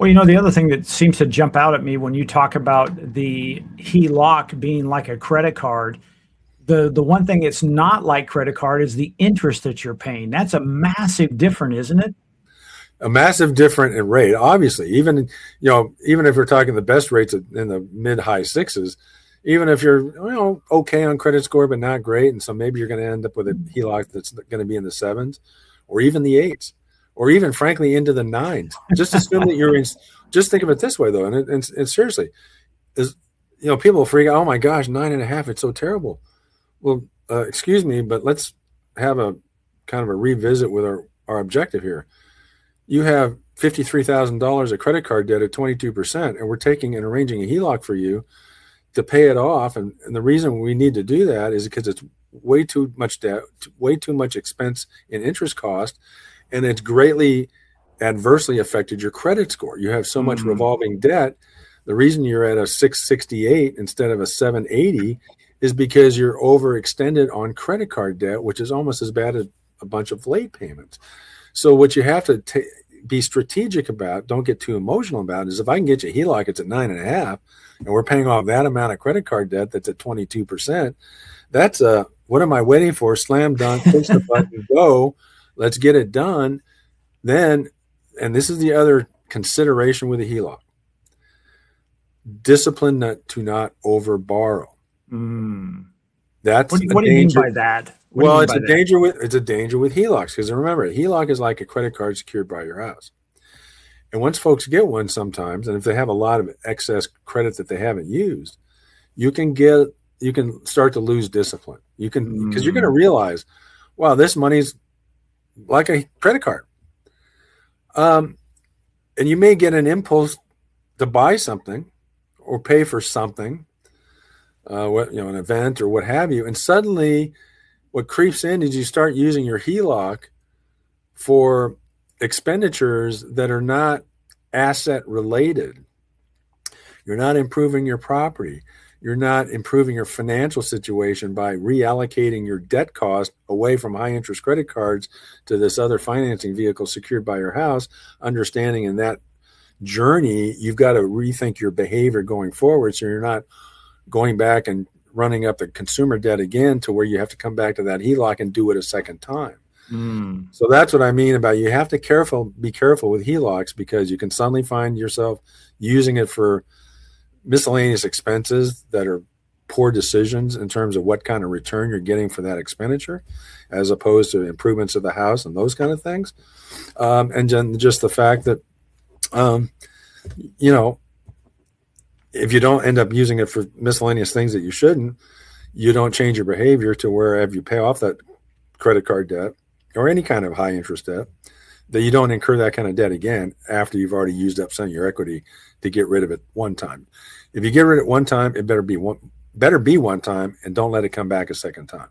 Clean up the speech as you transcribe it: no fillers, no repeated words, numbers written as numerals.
Well, you know, the other thing that seems to jump out at me when you talk about the HELOC being like a credit card, the one thing it's not like credit card is the interest that you're paying. That's a massive difference, isn't it? A massive difference in rate, obviously. Even if we're talking the best rates in the mid high sixes, even if you're okay on credit score but not great, and so maybe you're going to end up with a HELOC that's going to be in the sevens, or even the eights, or even frankly into the nines. Just assume that you're in. Just think of it this way though, and seriously, is people freak out. Oh my gosh, 9.5! It's so terrible. Well, excuse me, but let's have a kind of a revisit with our objective here. You have $53,000 of credit card debt at 22%, and we're taking and arranging a HELOC for you to pay it off. And the reason we need to do that is because it's way too much debt, way too much expense in interest cost, and it's greatly adversely affected your credit score. You have so much revolving debt. The reason you're at a 668 instead of a 780 is because you're overextended on credit card debt, which is almost as bad as a bunch of late payments. So what you have to be strategic about, don't get too emotional about, is if I can get you a HELOC, it's at 9.5, and we're paying off that amount of credit card debt that's at 22%. That's what am I waiting for? Slam dunk, push the button, go. Let's get it done. Then, and this is the other consideration with a HELOC: discipline to not over borrow. That's what do you mean by that? Well, it's a danger with HELOCs, because remember, a HELOC is like a credit card secured by your house. And once folks get one sometimes, and if they have a lot of excess credit that they haven't used, you can start to lose discipline. Because you're going to realize, wow, this money's like a credit card. And you may get an impulse to buy something or pay for something, an event or what have you, and suddenly what creeps in is you start using your HELOC for expenditures that are not asset related. You're not improving your property. You're not improving your financial situation by reallocating your debt cost away from high interest credit cards to this other financing vehicle secured by your house, understanding in that journey, you've got to rethink your behavior going forward, so you're not going back and running up the consumer debt again to where you have to come back to that HELOC and do it a second time. So that's what I mean about you have to be careful with HELOCs, because you can suddenly find yourself using it for miscellaneous expenses that are poor decisions in terms of what kind of return you're getting for that expenditure, as opposed to improvements of the house and those kind of things. And then just the fact that, if you don't end up using it for miscellaneous things that you shouldn't, you don't change your behavior to where if you pay off that credit card debt or any kind of high interest debt, that you don't incur that kind of debt again after you've already used up some of your equity to get rid of it one time. If you get rid of it one time, it better be one time, and don't let it come back a second time.